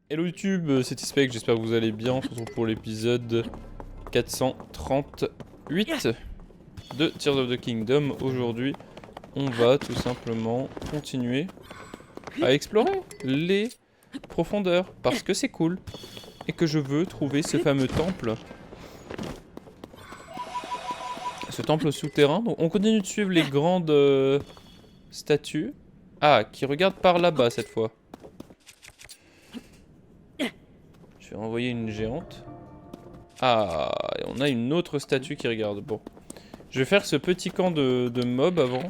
Hello YouTube, c'est Tispec, j'espère que vous allez bien. On se retrouve pour l'épisode 438 de Tears of the Kingdom. Aujourd'hui, on va tout simplement continuer à explorer les profondeurs parce que c'est cool et que je veux trouver ce fameux temple. Ce temple souterrain. Donc on continue de suivre les grandes statues. Ah, qui regardent par là-bas cette fois. Je vais envoyer une géante. Ah, et on a une autre statue qui regarde. Bon. Je vais faire ce petit camp de mobs avant.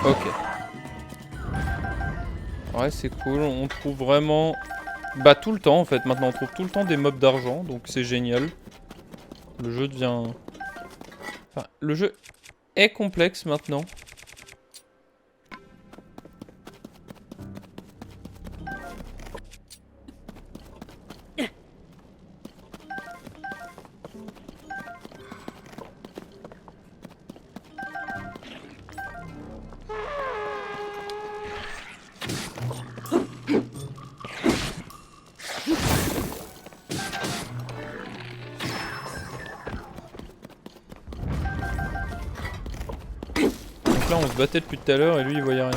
Ok. Ouais, c'est cool. On trouve vraiment... Bah, tout le temps, en fait. Maintenant, on trouve tout le temps des mobs d'argent. Donc, c'est génial. Le jeu devient... Enfin, le jeu est complexe, maintenant. Donc là, on se battait depuis tout à l'heure et lui, il voyait rien.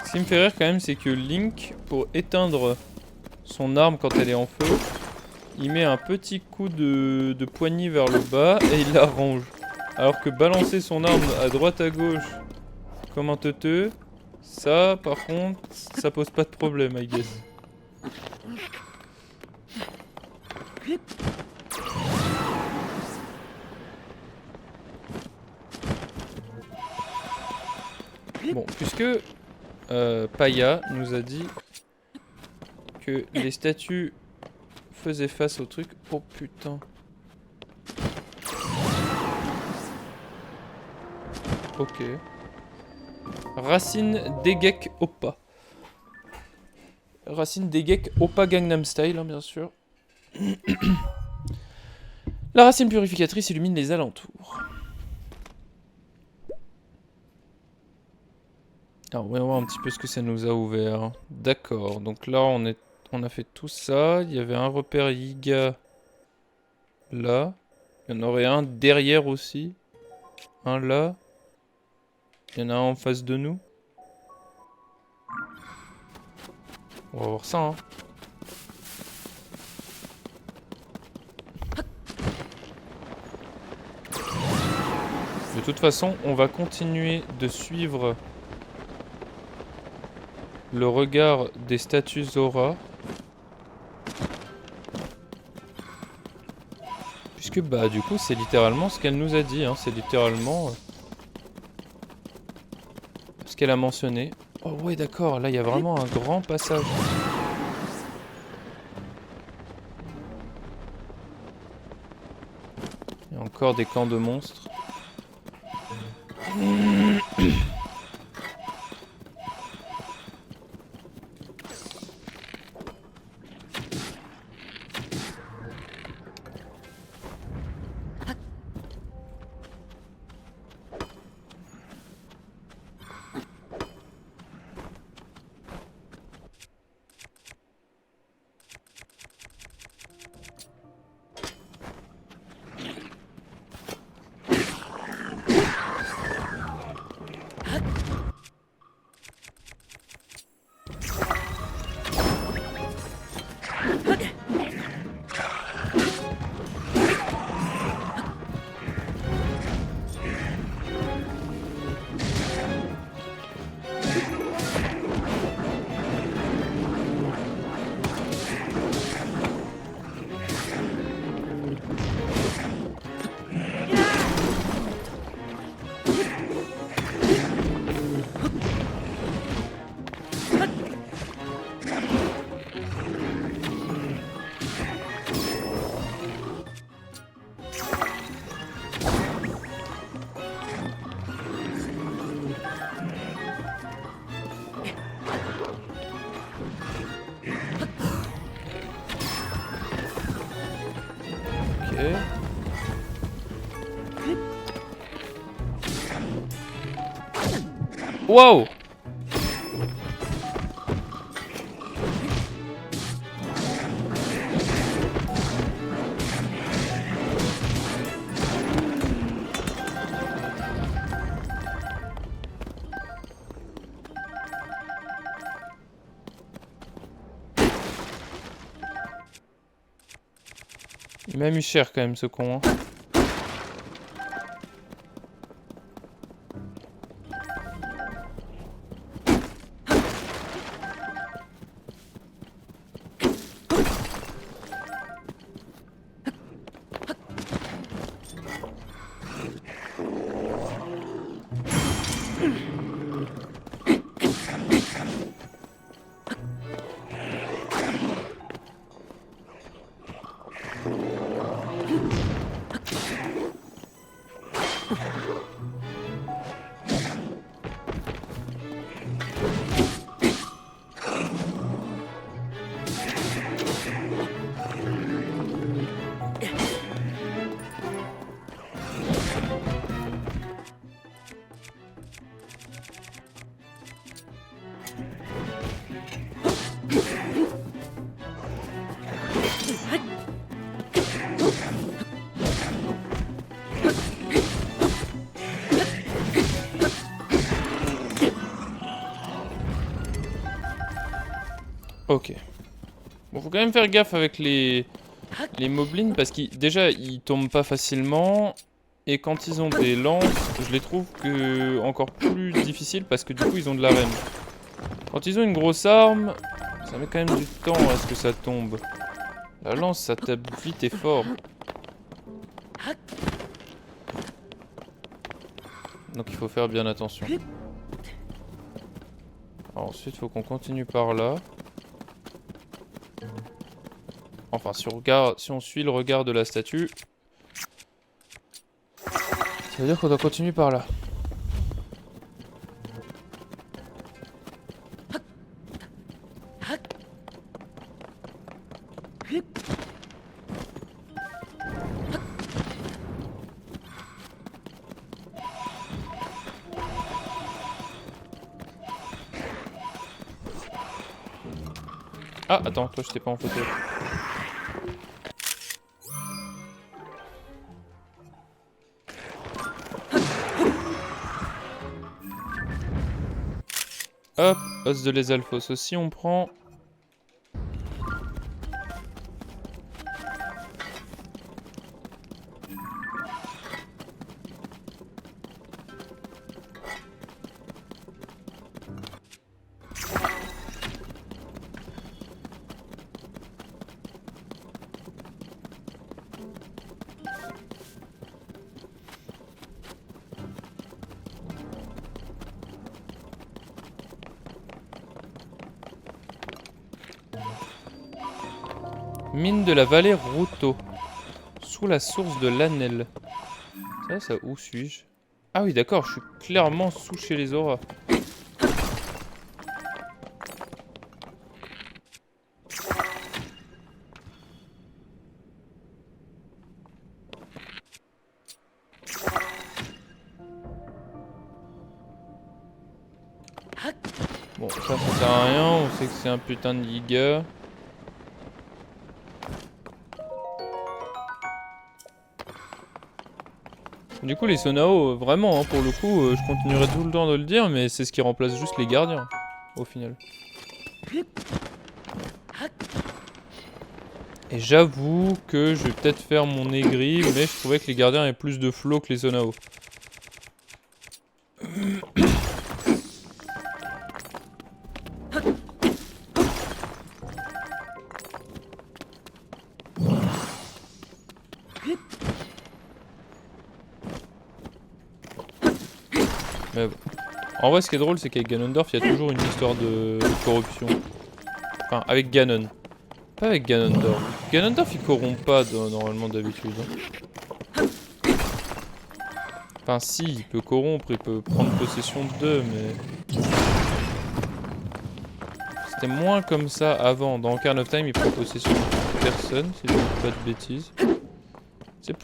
Ce qui me fait rire, quand même, c'est que Link, pour éteindre son arme quand elle est en feu, il met un petit coup de poignée vers le bas et il la range. Alors que balancer son arme à droite à gauche comme un teuteux, ça par contre, ça pose pas de problème, I guess. Bon, puisque Paya nous a dit que les statues faisaient face au truc. Oh putain. Ok. Racine Degek Oppa. Racine Degek Oppa Gangnam Style, hein, bien sûr. La racine purificatrice illumine les alentours. Alors, on va voir un petit peu ce que ça nous a ouvert. D'accord, donc là on a fait tout ça. Il y avait un repère Yiga là. Il y en aurait un derrière aussi. Un là. Il y en a un en face de nous. On va voir ça, hein. De toute façon, on va continuer de suivre le regard des statues Zora. Puisque bah du coup c'est littéralement ce qu'elle nous a dit, hein. C'est littéralement ce qu'elle a mentionné. Oh ouais d'accord, là il y a vraiment un grand passage. Il y a encore des camps de monstres. Wow! Il m'a mis cher quand même ce con. Hein. Ok. Bon, faut quand même faire gaffe avec les moblins parce qu'ils déjà ils tombent pas facilement et quand ils ont des lances, je les trouve encore plus difficiles parce que du coup ils ont de la rem. Quand ils ont une grosse arme, ça met quand même du temps à ce que ça tombe. La lance ça tape vite et fort. Donc il faut faire bien attention. Alors, ensuite il faut qu'on continue par là. Enfin, si on suit le regard de la statue, ça veut dire qu'on doit continuer par là. Ah, attends, toi je t'ai pas en photo. Hop, os de l'Esalfos aussi on prend. Mine de la vallée Ruto. Sous la source de l'Anel. Ça où suis-je? Ah oui d'accord, je suis clairement sous chez les auras. Bon, ça sert à rien, on sait que c'est un putain de giga. Du coup les Sonao, vraiment, hein, pour le coup, je continuerai tout le temps de le dire, mais c'est ce qui remplace juste les gardiens, au final. Et j'avoue que je vais peut-être faire mon aigri, mais je trouvais que les gardiens avaient plus de flow que les Sonao. Mais bon. En vrai, ce qui est drôle, c'est qu'avec Ganondorf, il y a toujours une histoire de corruption. Enfin, avec Ganon. Pas avec Ganondorf. Ganondorf, il corrompt pas normalement d'habitude. Hein. Enfin, si, il peut corrompre, il peut prendre possession d'eux, mais... C'était moins comme ça avant. Dans Ocarina of Time, il prend possession de personne, si je ne dis pas de bêtises. C'est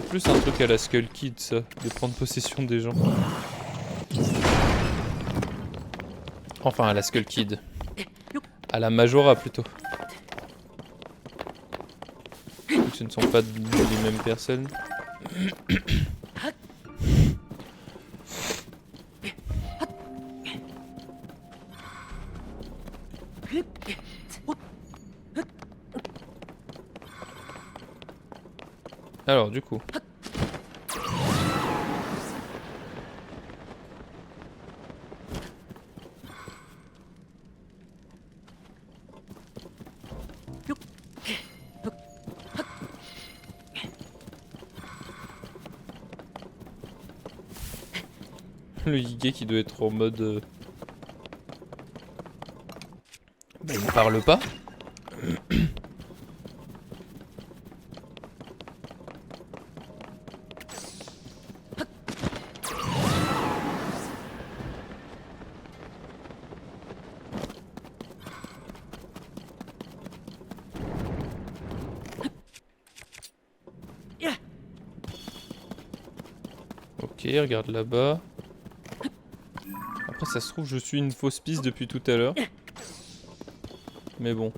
plus un truc à la Skull Kid, ça, de prendre possession des gens. Enfin, à la Skull Kid. À la Majora, plutôt. Ce ne sont pas les mêmes personnes. Alors, du coup... Le Hige qui doit être en mode... Bah, il ne parle pas. Ok, regarde là-bas. Après, ça se trouve, je suis une fausse piste depuis tout à l'heure. Mais bon.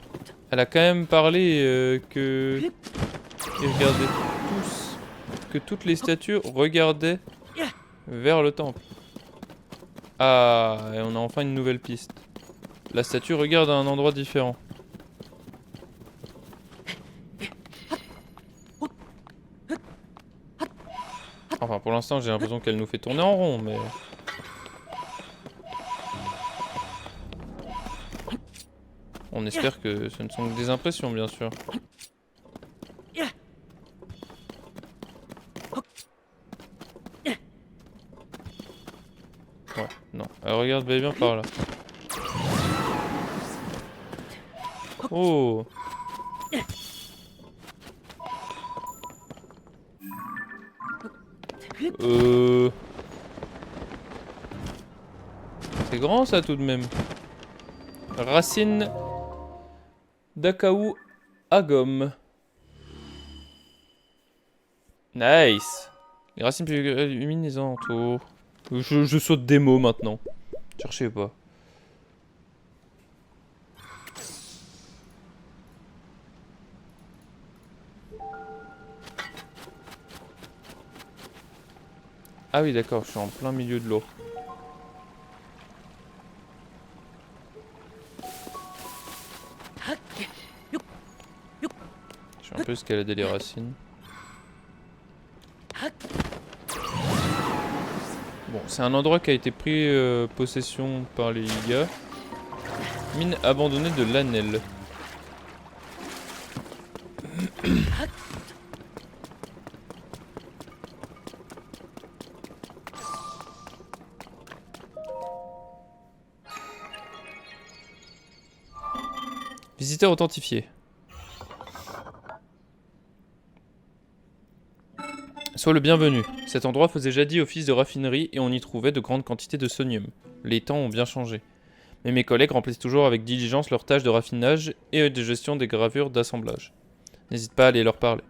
Elle a quand même parlé que... Ils regardaient tous... Que toutes les statues regardaient vers le temple. Ah, et on a enfin une nouvelle piste. La statue regarde à un endroit différent. Enfin, pour l'instant, j'ai l'impression qu'elle nous fait tourner en rond, mais... On espère que ce ne sont que des impressions, bien sûr. Ouais, non. Elle regarde bien par là. Oh! C'est grand ça tout de même. Racine d'Akaou Agom. Nice. Les racines plus lumineuses autour. Je saute des mots maintenant. Cherchez pas. Ah oui d'accord, je suis en plein milieu de l'eau. Je vais un peu escalader les racines. Bon, c'est un endroit qui a été pris possession par les gars. Mine abandonnée de l'Anel. Visiteur authentifié. Sois le bienvenu. Cet endroit faisait jadis office de raffinerie et on y trouvait de grandes quantités de sonium. Les temps ont bien changé. Mais mes collègues remplissent toujours avec diligence leurs tâches de raffinage et de gestion des gravures d'assemblage. N'hésite pas à aller leur parler.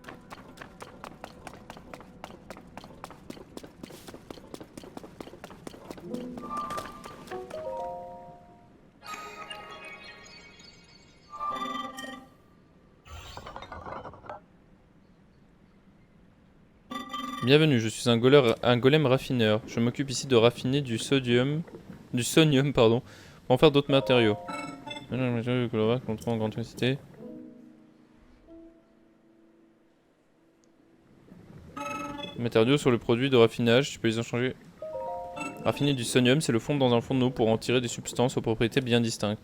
Bienvenue, je suis un golem raffineur. Je m'occupe ici de raffiner du sonium, pardon, pour en faire d'autres matériaux. Contrôle en grande quantité. Matériaux sur le produit de raffinage, tu peux les en changer. Raffiner du sonium, c'est le fondre dans un fourneau pour en tirer des substances aux propriétés bien distinctes.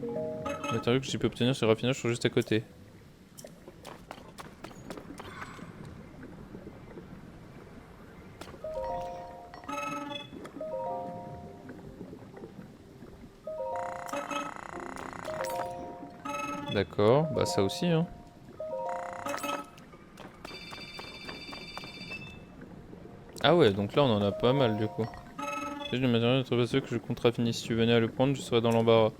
Les matériaux que j'ai pu obtenir sur le raffinage sont juste à côté. D'accord, bah ça aussi hein. Ah ouais, donc là on en a pas mal du coup. J'ai le matériel de ceux que je compte raffiner. Si tu venais à le prendre, je serais dans l'embarras.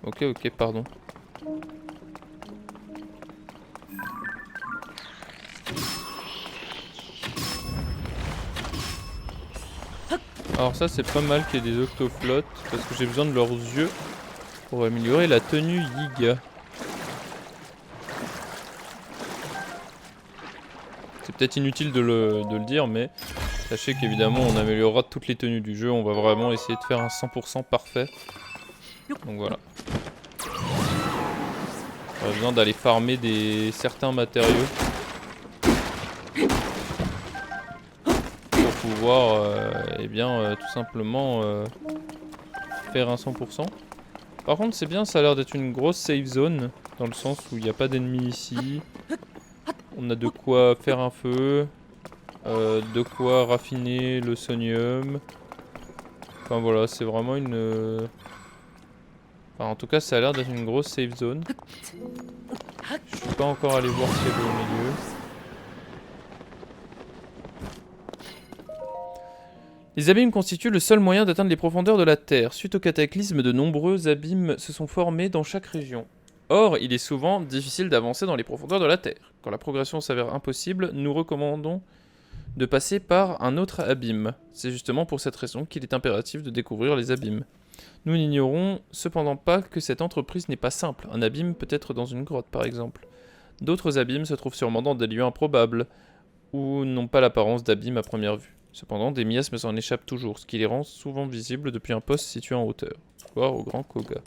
Ok, pardon. Alors ça c'est pas mal qu'il y ait des octoflottes, parce que j'ai besoin de leurs yeux pour améliorer la tenue Yiga. C'est peut-être inutile de le dire, mais sachez qu'évidemment on améliorera toutes les tenues du jeu, on va vraiment essayer de faire un 100% parfait. Donc voilà. On a besoin d'aller farmer certains matériaux pour pouvoir tout simplement faire un 100%. Par contre c'est bien, ça a l'air d'être une grosse safe zone, dans le sens où il n'y a pas d'ennemis ici. On a de quoi faire un feu, de quoi raffiner le sonium. Enfin voilà, c'est vraiment une... Enfin en tout cas ça a l'air d'être une grosse safe zone. Je suis pas encore allé voir ce qu'il y avait au milieu. Les abîmes constituent le seul moyen d'atteindre les profondeurs de la Terre. Suite au cataclysme, de nombreux abîmes se sont formés dans chaque région. Or, il est souvent difficile d'avancer dans les profondeurs de la Terre. Quand la progression s'avère impossible, nous recommandons de passer par un autre abîme. C'est justement pour cette raison qu'il est impératif de découvrir les abîmes. Nous n'ignorons cependant pas que cette entreprise n'est pas simple. Un abîme peut être dans une grotte, par exemple. D'autres abîmes se trouvent sûrement dans des lieux improbables, ou n'ont pas l'apparence d'abîme à première vue. Cependant, des miasmes s'en échappent toujours, ce qui les rend souvent visibles depuis un poste situé en hauteur. Gloire au grand Koga.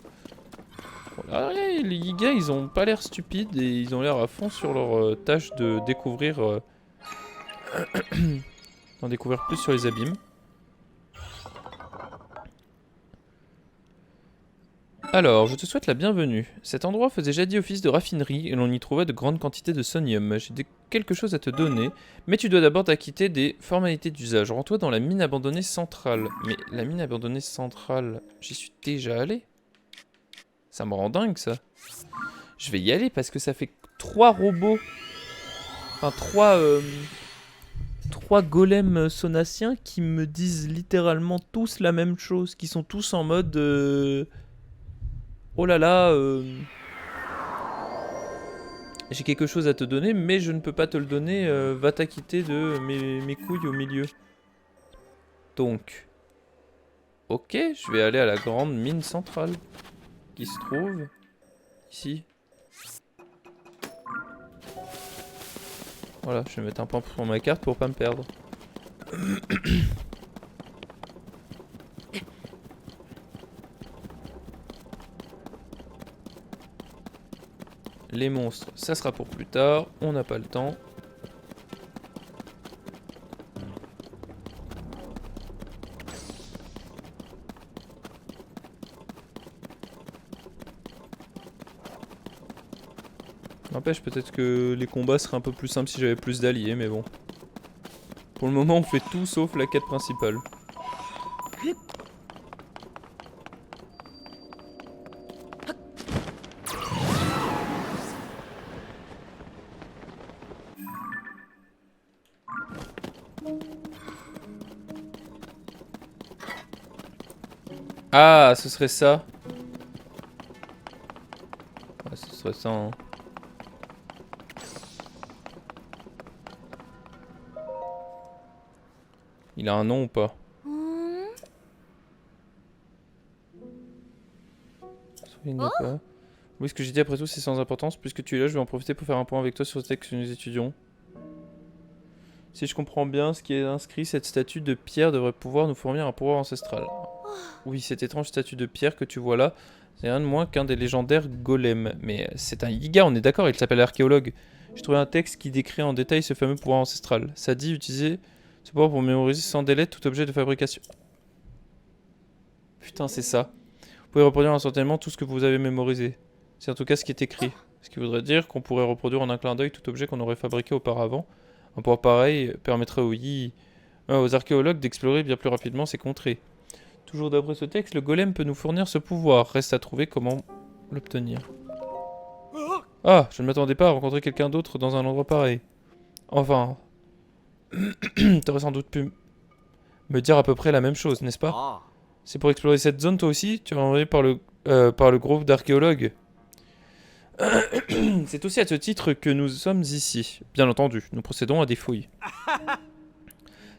Voilà, les Yiga, ils ont pas l'air stupides et ils ont l'air à fond sur leur tâche de découvrir... d'en découvrir plus sur les abîmes. Alors, je te souhaite la bienvenue. Cet endroit faisait jadis office de raffinerie et l'on y trouvait de grandes quantités de sonium. J'ai quelque chose à te donner, mais tu dois d'abord t'acquitter des formalités d'usage. Rends-toi dans la mine abandonnée centrale. Mais la mine abandonnée centrale, j'y suis déjà allé? Ça me rend dingue ça. Je vais y aller parce que ça fait 3 robots. Enfin 3 golems sonaciens qui me disent littéralement tous la même chose. Qui sont tous en mode... Oh là là, j'ai quelque chose à te donner, mais je ne peux pas te le donner. Va t'acquitter de mes couilles au milieu. Donc, ok, je vais aller à la grande mine centrale qui se trouve ici. Voilà, je vais mettre un point sur ma carte pour pas me perdre. Les monstres, ça sera pour plus tard, on n'a pas le temps. N'empêche, peut-être que les combats seraient un peu plus simples si j'avais plus d'alliés, mais bon. Pour le moment, on fait tout sauf la quête principale. Ah, ce serait ça. Ouais, ce serait ça, hein. Il a un nom ou pas? Pas. Oui, ce que j'ai dit après tout, c'est sans importance. Puisque tu es là, je vais en profiter pour faire un point avec toi sur ce texte que nous étudions. Si je comprends bien ce qui est inscrit, cette statue de pierre devrait pouvoir nous fournir un pouvoir ancestral. Oui, cette étrange statue de pierre que tu vois là, c'est rien de moins qu'un des légendaires golems. Mais c'est un Yiga, on est d'accord, il s'appelle archéologue. J'ai trouvé un texte qui décrit en détail ce fameux pouvoir ancestral. Ça dit utiliser ce pouvoir pour mémoriser sans délai tout objet de fabrication. Putain, c'est ça. Vous pouvez reproduire instantanément tout ce que vous avez mémorisé. C'est en tout cas ce qui est écrit. Ce qui voudrait dire qu'on pourrait reproduire en un clin d'œil tout objet qu'on aurait fabriqué auparavant. Un pouvoir pareil permettrait aux archéologues d'explorer bien plus rapidement ces contrées. Toujours d'après ce texte, le golem peut nous fournir ce pouvoir. Reste à trouver comment l'obtenir. Ah, je ne m'attendais pas à rencontrer quelqu'un d'autre dans un endroit pareil. Enfin, t'aurais sans doute pu me dire à peu près la même chose, n'est-ce pas? C'est pour explorer cette zone toi aussi? Tu es envoyé par le groupe d'archéologues. C'est aussi à ce titre que nous sommes ici. Bien entendu, nous procédons à des fouilles.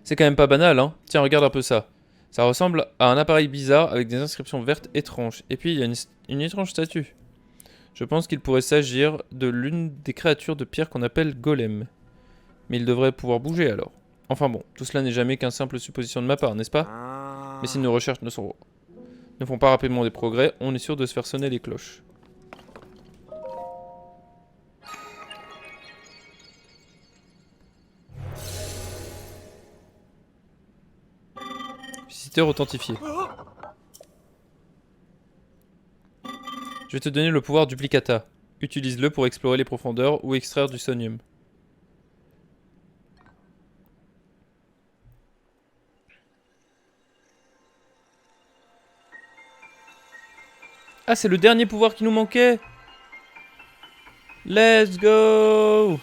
C'est quand même pas banal, hein? Tiens, regarde un peu ça. Ça ressemble à un appareil bizarre avec des inscriptions vertes étranges. Et puis il y a une étrange statue. Je pense qu'il pourrait s'agir de l'une des créatures de pierre qu'on appelle golem. Mais il devrait pouvoir bouger alors. Enfin bon, tout cela n'est jamais qu'une simple supposition de ma part, n'est-ce pas? Mais si nos recherches ne font pas rapidement des progrès, on est sûr de se faire sonner les cloches. Visiteur authentifié. Je vais te donner le pouvoir duplicata. Utilise-le pour explorer les profondeurs ou extraire du sonium. Ah, c'est le dernier pouvoir qui nous manquait. Let's go.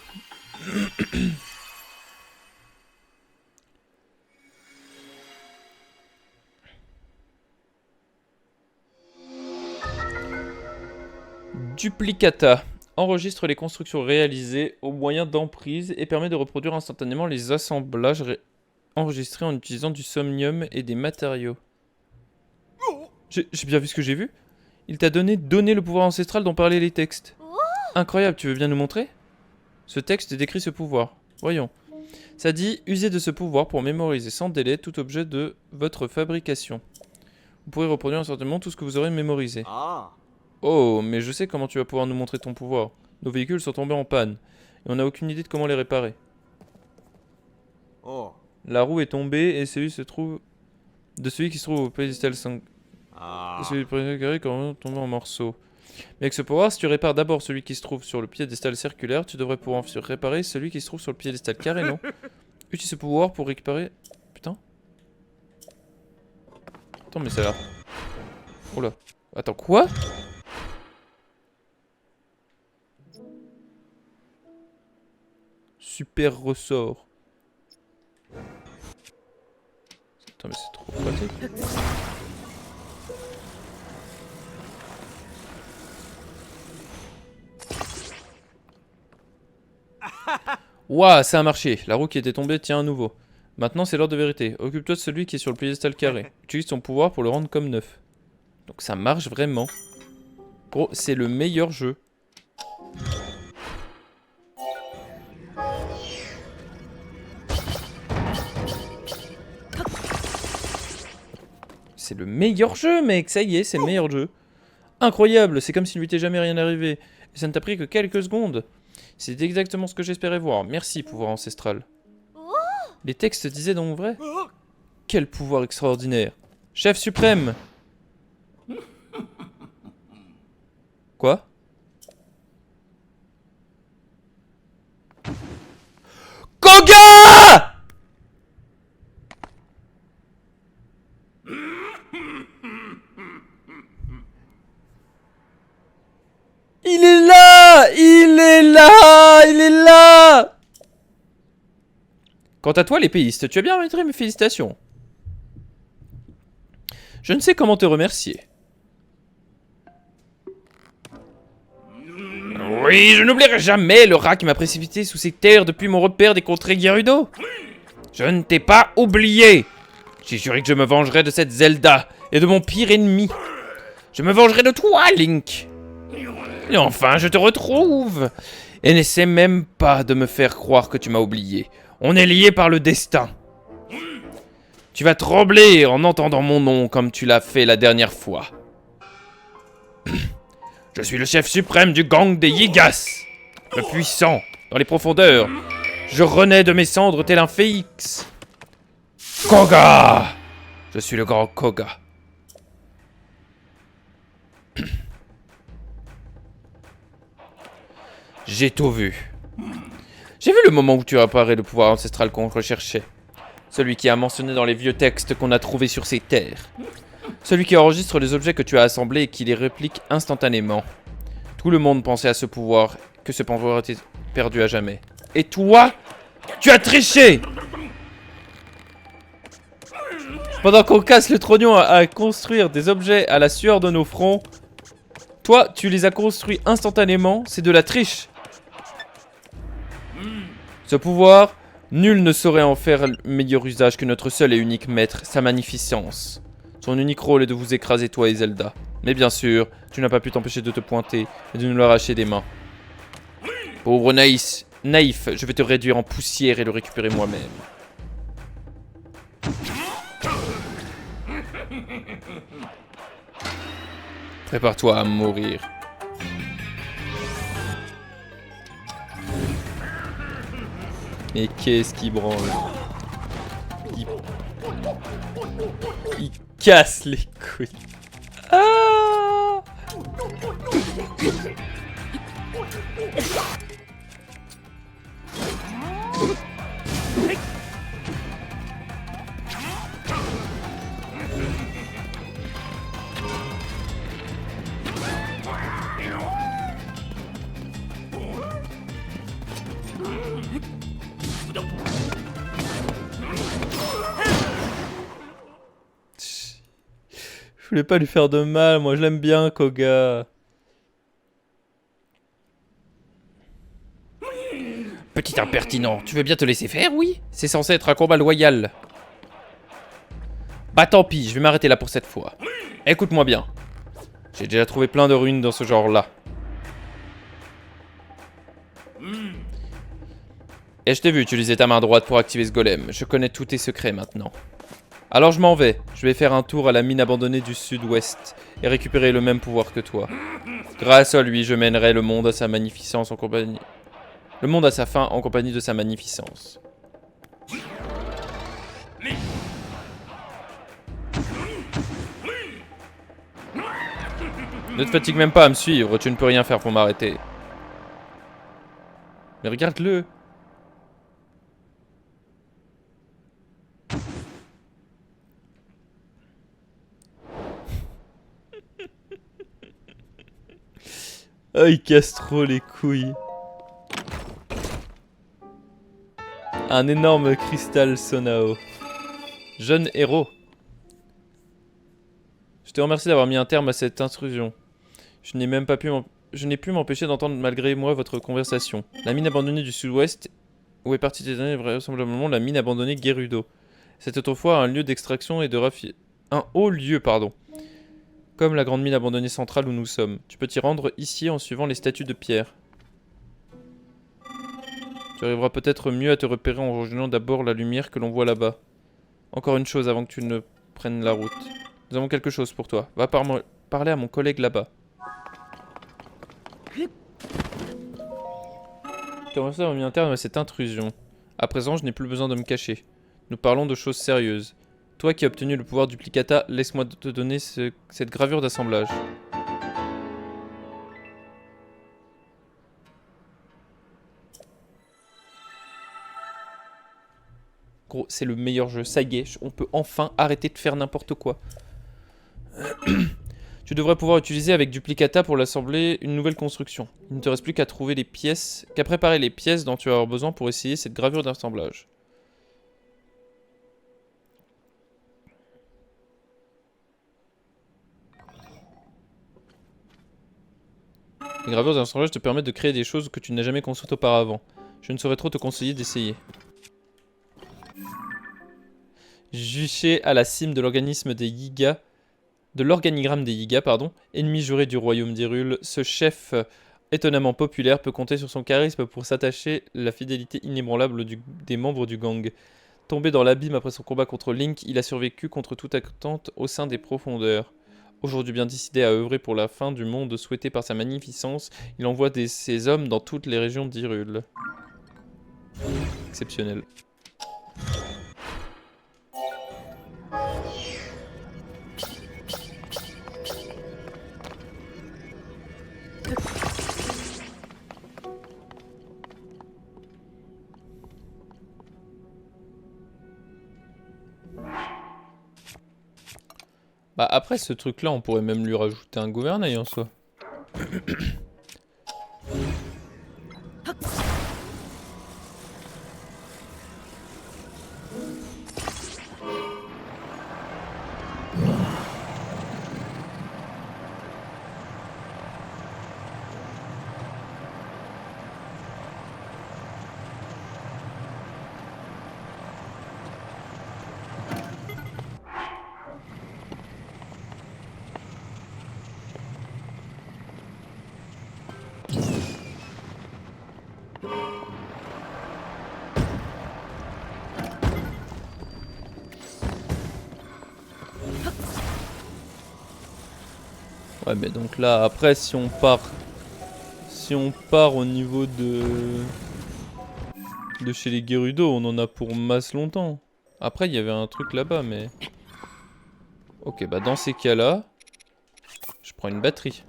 Duplicata. Enregistre les constructions réalisées au moyen d'emprise et permet de reproduire instantanément les assemblages enregistrés en utilisant du somnium et des matériaux. J'ai bien vu ce que j'ai vu. Il t'a donné le pouvoir ancestral dont parlaient les textes. Incroyable, tu veux bien nous montrer? Ce texte décrit ce pouvoir. Voyons. Ça dit, usez de ce pouvoir pour mémoriser sans délai tout objet de votre fabrication. Vous pourrez reproduire instantanément tout ce que vous aurez mémorisé. Oh, mais je sais comment tu vas pouvoir nous montrer ton pouvoir. Nos véhicules sont tombés en panne, et on n'a aucune idée de comment les réparer. La roue est tombée, et celui qui se trouve au piédestal 5. Celui du premier carré est tombé en morceaux. Mais avec ce pouvoir, si tu répares d'abord celui qui se trouve sur le piédestal circulaire, tu devrais pouvoir ensuite réparer celui qui se trouve sur le piédestal carré, non? Utilise ce pouvoir pour récupérer... Putain. Attends, mais ça là. Oula. Attends, quoi? Super ressort. Attends, mais c'est trop pratique. Ouah, ça a marché. La roue qui était tombée tient à nouveau. Maintenant, c'est l'heure de vérité. Occupe-toi de celui qui est sur le piédestal carré. Utilise ton pouvoir pour le rendre comme neuf. Donc ça marche vraiment. Gros, c'est le meilleur jeu. C'est le meilleur jeu, mec. Ça y est, c'est le meilleur jeu. Incroyable, c'est comme s'il lui était jamais rien arrivé. Et ça ne t'a pris que quelques secondes. C'est exactement ce que j'espérais voir. Merci, pouvoir ancestral. Les textes disaient donc vrai? Quel pouvoir extraordinaire. Chef suprême. Quoi? Koga! Il est là! Il est là! Il est là! Quant à toi, l'épéiste, tu as bien montré mes félicitations. Je ne sais comment te remercier. Oui, je n'oublierai jamais le rat qui m'a précipité sous ces terres depuis mon repère des contrées Gerudo. Je ne t'ai pas oublié. J'ai juré que je me vengerais de cette Zelda et de mon pire ennemi. Je me vengerai de toi, Link. Et enfin, je te retrouve. Et n'essaie même pas de me faire croire que tu m'as oublié. On est liés par le destin. Tu vas trembler en entendant mon nom comme tu l'as fait la dernière fois. Je suis le chef suprême du gang des Yigas. Le puissant, dans les profondeurs. Je renais de mes cendres tel un phénix. Koga! Je suis le grand Koga. J'ai tout vu. J'ai vu le moment où tu apparais le pouvoir ancestral qu'on recherchait. Celui qui a mentionné dans les vieux textes qu'on a trouvés sur ces terres. Celui qui enregistre les objets que tu as assemblés et qui les réplique instantanément. Tout le monde pensait à ce pouvoir, que ce pouvoir était perdu à jamais. Et toi, tu as triché! Pendant qu'on casse le trognon à construire des objets à la sueur de nos fronts, toi, tu les as construits instantanément, c'est de la triche. Ce pouvoir Nul ne saurait en faire meilleur usage que notre seul et unique maître, sa magnificence. Son unique rôle est de vous écraser, toi et Zelda. Mais bien sûr, tu n'as pas pu t'empêcher de te pointer et de nous l'arracher des mains. Pauvre naïf, je vais te réduire en poussière et le récupérer moi-même. Prépare-toi à mourir. Mais qu'est-ce qui branle? Il casse les couilles. Ah! Je voulais pas lui faire de mal, moi je l'aime bien, Koga. Petit impertinent, tu veux bien te laisser faire, oui? C'est censé être un combat loyal. Bah tant pis, je vais m'arrêter là pour cette fois. Écoute-moi bien. J'ai déjà trouvé plein de ruines dans ce genre-là. Et je t'ai vu utiliser ta main droite pour activer ce golem. Je connais tous tes secrets maintenant. Alors je m'en vais. Je vais faire un tour à la mine abandonnée du sud-ouest et récupérer le même pouvoir que toi. Grâce à lui, je mènerai le monde à sa magnificence en compagnie... Le monde à sa fin en compagnie de sa magnificence. Ne te fatigue même pas à me suivre, tu ne peux rien faire pour m'arrêter. Mais regarde-le. Ah, il casse trop les couilles. Un énorme cristal Sonao. Jeune héros. Je te remercie d'avoir mis un terme à cette intrusion. Je n'ai pu m'empêcher d'entendre malgré moi votre conversation. La mine abandonnée du sud-ouest, où est partie des vraisemblablement la mine abandonnée Gerudo. C'est autrefois un lieu d'extraction et de un haut lieu, pardon. Comme la grande mine abandonnée centrale où nous sommes. Tu peux t'y rendre ici en suivant les statues de pierre. Tu arriveras peut-être mieux à te repérer en rejoignant d'abord la lumière que l'on voit là-bas. Encore une chose avant que tu ne prennes la route. Nous avons quelque chose pour toi. Va parler à mon collègue là-bas. Comment ça, mis un terme à cette intrusion? À présent, je n'ai plus besoin de me cacher. Nous parlons de choses sérieuses. Toi qui as obtenu le pouvoir duplicata, laisse-moi te donner cette gravure d'assemblage. Gros, c'est le meilleur jeu, ça y est, on peut enfin arrêter de faire n'importe quoi. Tu devrais pouvoir utiliser avec duplicata pour l'assembler une nouvelle construction. Il ne te reste plus qu'à trouver les pièces, qu'à préparer les pièces dont tu vas avoir besoin pour essayer cette gravure d'assemblage. Les gravures d'assemblage te permettent de créer des choses que tu n'as jamais construites auparavant. Je ne saurais trop te conseiller d'essayer. Juché à la cime de l'organigramme des Yiga, ennemi juré du royaume d'Hyrule, ce chef étonnamment populaire peut compter sur son charisme pour s'attacher la fidélité inébranlable des membres du gang. Tombé dans l'abîme après son combat contre Link, il a survécu contre toute attente au sein des profondeurs. Aujourd'hui bien décidé à œuvrer pour la fin du monde souhaité par sa magnificence, il envoie ses hommes dans toutes les régions d'Hyrule. Exceptionnel. Bah après ce truc là on pourrait même lui rajouter un gouvernail en soi. Ouais, mais donc là, après, si on part... Si on part au niveau de chez les Gerudo, on en a pour masse longtemps. Après, il y avait un truc là-bas, mais... Ok, bah dans ces cas-là, je prends une batterie.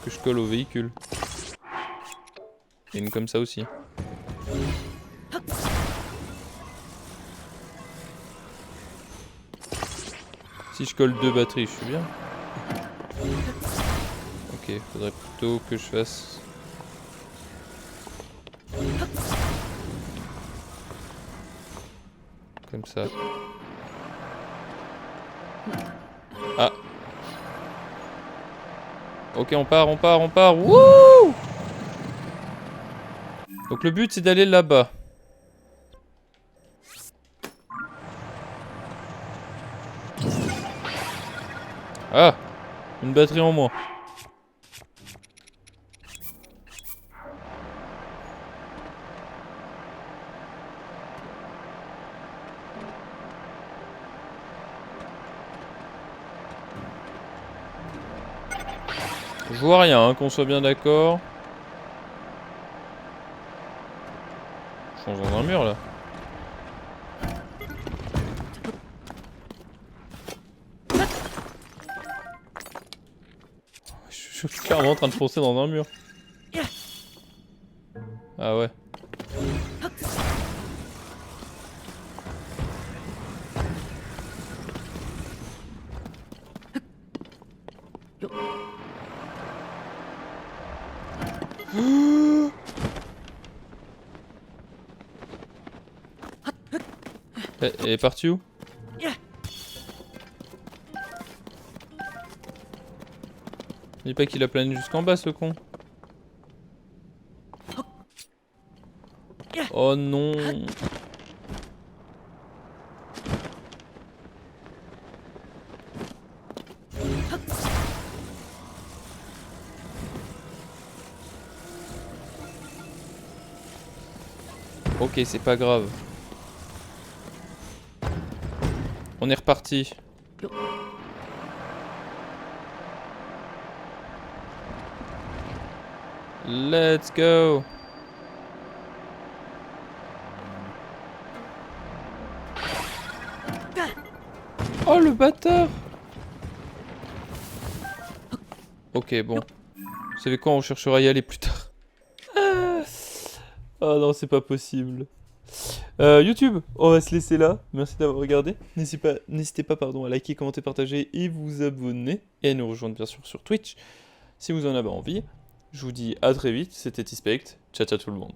Que je colle au véhicule. Et une comme ça aussi. Si je colle 2 batteries, je suis bien. Ok, faudrait plutôt que je fasse... Comme ça. Ah. Ok, on part, on part, on part. Wouh! Donc le but c'est d'aller là-bas. Ah! Une batterie en moins. Je vois rien, hein, qu'on soit bien d'accord. Je fonce dans un mur là. Je suis clairement en train de foncer dans un mur. Ah ouais. Elle est partie où? Dis pas qu'il a plané jusqu'en bas ce con. Oh non. Ok, c'est pas grave. On est reparti. Let's go. Oh le bâtard. Ok, bon. Vous savez quoi, on cherchera à y aller plus tard. Oh non, c'est pas possible. YouTube, on va se laisser là. Merci d'avoir regardé. N'hésitez pas pardon, à liker, commenter, partager et vous abonner. Et à nous rejoindre bien sûr sur Twitch si vous en avez envie. Je vous dis à très vite. C'était Tispect. Ciao ciao tout le monde.